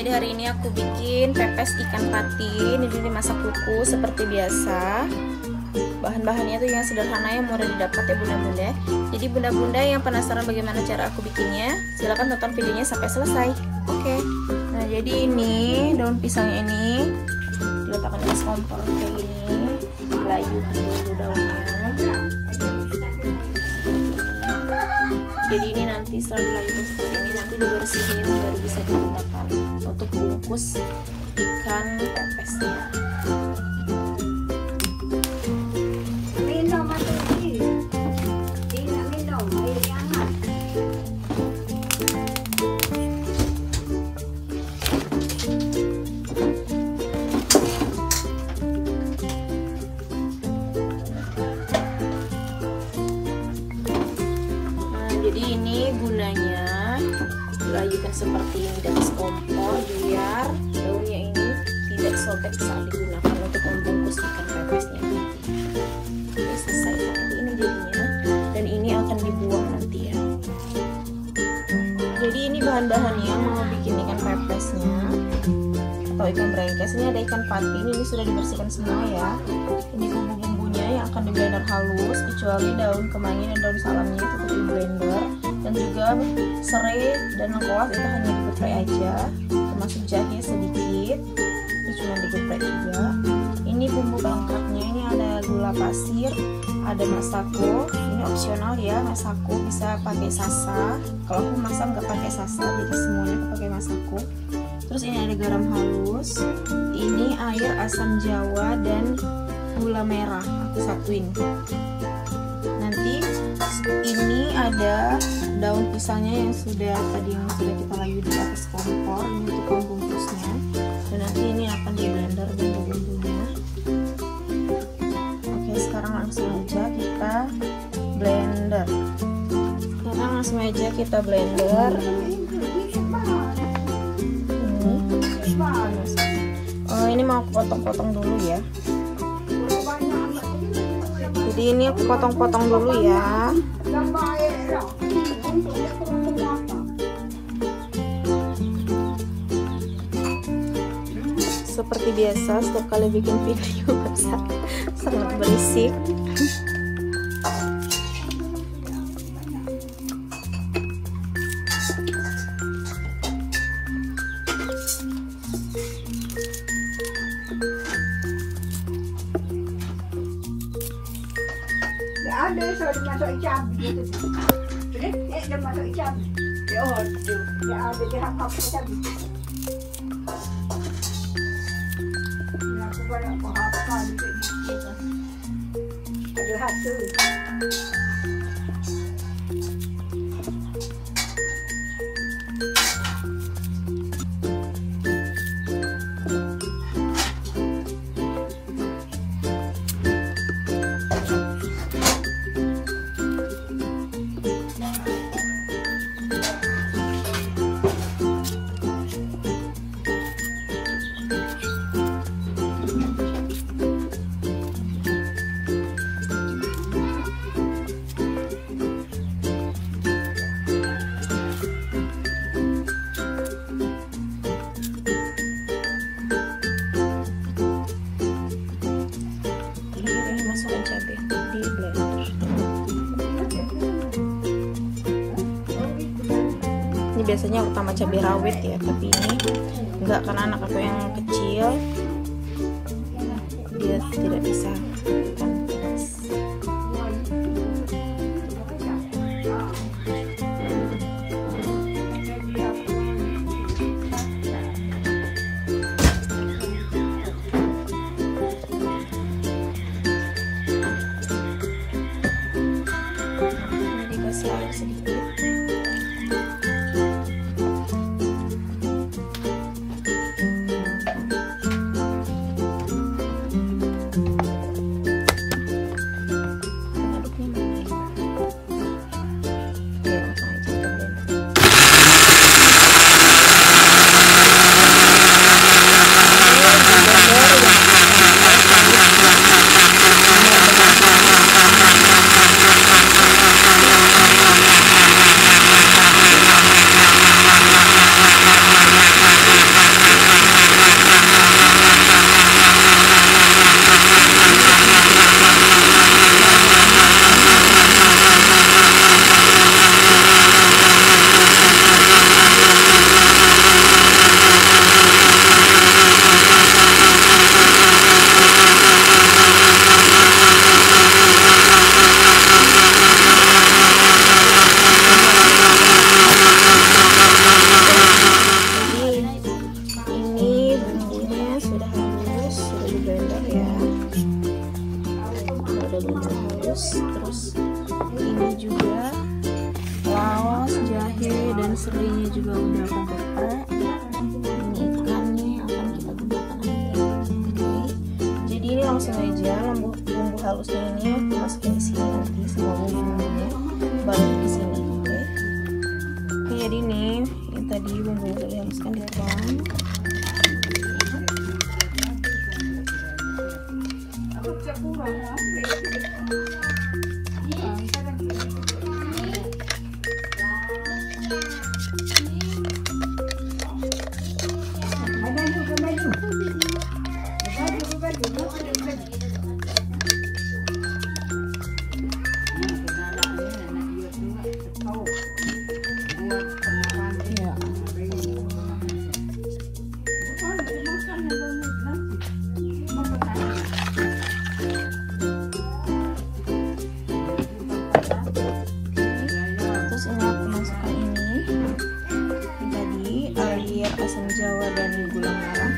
Jadi hari ini aku bikin pepes ikan patin. Ini dimasak kuku seperti biasa. Bahan-bahannya tuh yang sederhana, yang mudah didapat ya bunda-bunda. Jadi bunda-bunda yang penasaran bagaimana cara aku bikinnya, silahkan tonton videonya sampai selesai. Oke. Nah jadi ini daun pisangnya ini diletakkan di kompor kayak gini, dilayu dulu daunnya. Jadi ini nanti setelah dilayu seperti ini nanti dibersihin baru bisa digunakan untuk bungkus ikan pepesnya. Jadi ini gunanya dilayukan seperti ini di atas kompor biar daunnya ini tidak sobek saat digunakan untuk membungkus ikan pepesnya. Oke, selesai seperti ini jadinya, dan ini akan dibuang nanti ya. Jadi ini bahan-bahannya mau bikin ikan pepesnya atau ikan brengkes. Ini ada ikan patin, ini sudah dibersihkan semua ya. Ini bumbu-bumbunya yang akan di blender halus, kecuali daun kemangi dan daun salamnya itu tetap di blender, dan juga serai dan lengkuas itu hanya digeprek aja, termasuk jahe sedikit itu cuma digeprek juga. Ini bumbu pelengkapnya, ini ada gula pasir, ada masako, ini opsional ya, masako bisa pakai sasa. Kalau aku masak nggak pakai sasa, jadi semuanya aku pakai masako. Terus ini ada garam halus, ini air asam jawa dan gula merah aku satuin. Nanti ini ada daun pisangnya yang sudah kita layu di atas kompor, ini untuk pembungkusnya. Dan nanti ini akan di blender bumbu-bumbunya. Oke, sekarang langsung aja kita blender. Ini mau aku potong-potong dulu ya. Jadi ini aku potong-potong dulu ya. Seperti biasa setiap kali bikin video sangat berisik. Ada sudah dimasuk cabai gitu. Dia masuk cabai. Dia ada di hak cabai. Aku banyak pohon gitu. Ada hatu. Ini biasanya utama cabai rawit ya, tapi ini enggak karena anak aku yang kecil dia tidak bisa makan pedas. Ini dikasih air sedikit. kemudian serainya juga udah aku geprek. Ini ikannya yang akan kita gunakan nanti. Oke. Jadi ini langsung aja bumbu halusnya ini aku masukin di sini nanti semua bumbunya baru di sini. Oke. Oke, jadi nih yang tadi bumbu udah dihaluskan dituang. Asam jawa dan gula merah.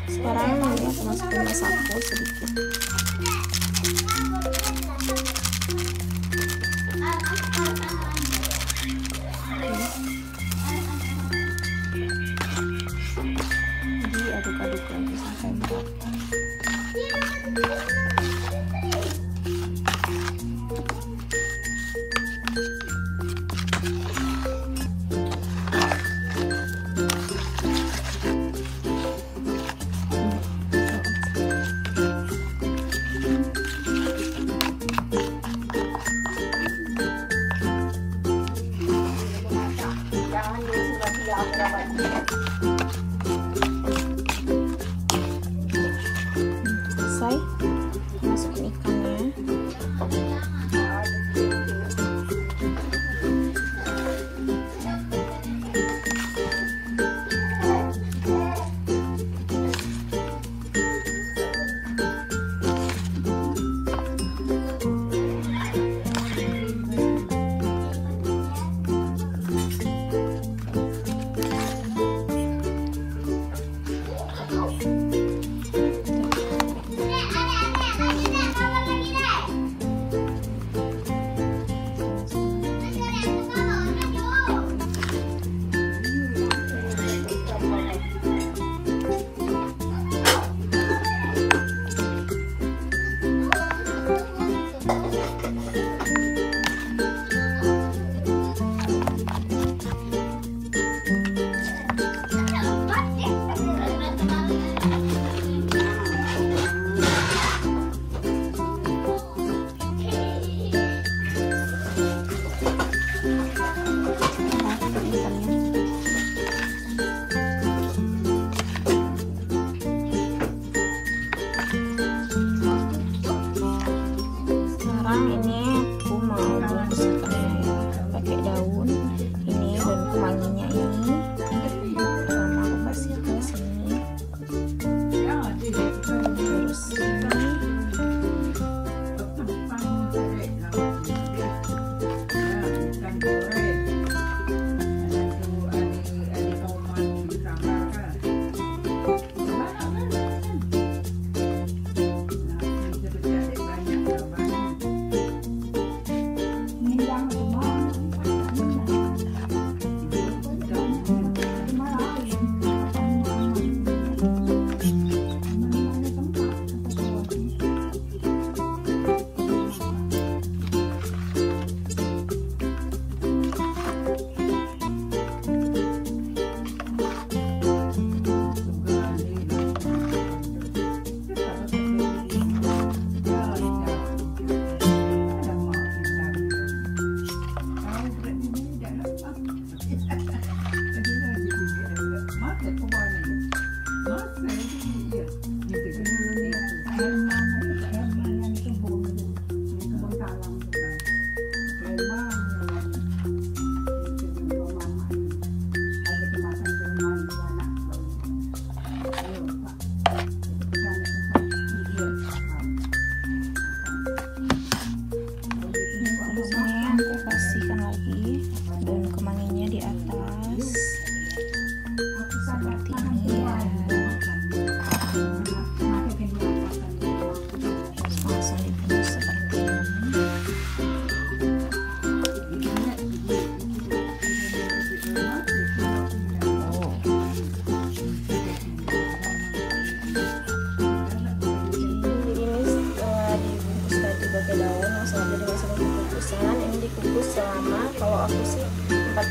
Sekarang nanti aku masukin masakku sedikit. Diaduk-aduk lagi sampai merata. Selesai, masukin ikannya.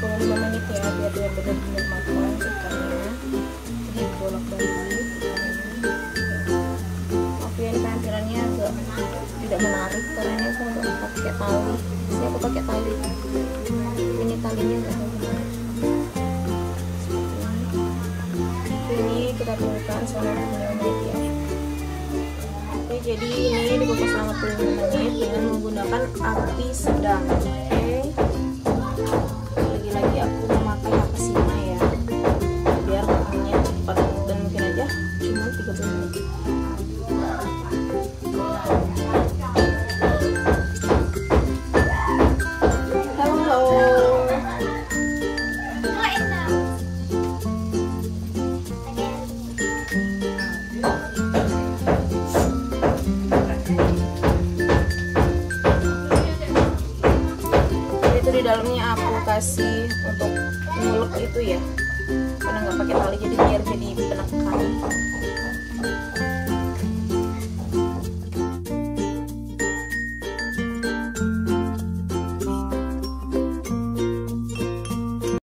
45 menit ya, biar dia benar-benar matang ikannya. Jadi bolak-balik ikannya. Maaf ya, ini tampilannya agak tidak menarik karena ini aku nggak pakai tali. Biasanya aku pakai tali, ini talinya nggak benar. Ini kita tunggukan selama 45 menit ya. Oke, jadi ini dikukus selama 45 menit dengan menggunakan api sedang. Oke, lagi-lagi aku memakai HP Sina ya, biar matangnya cepat dan mungkin aja cuma 30 menit. Di dalamnya aku kasih untuk ngulek itu ya, karena nggak pakai tali jadi biar jadi penekan.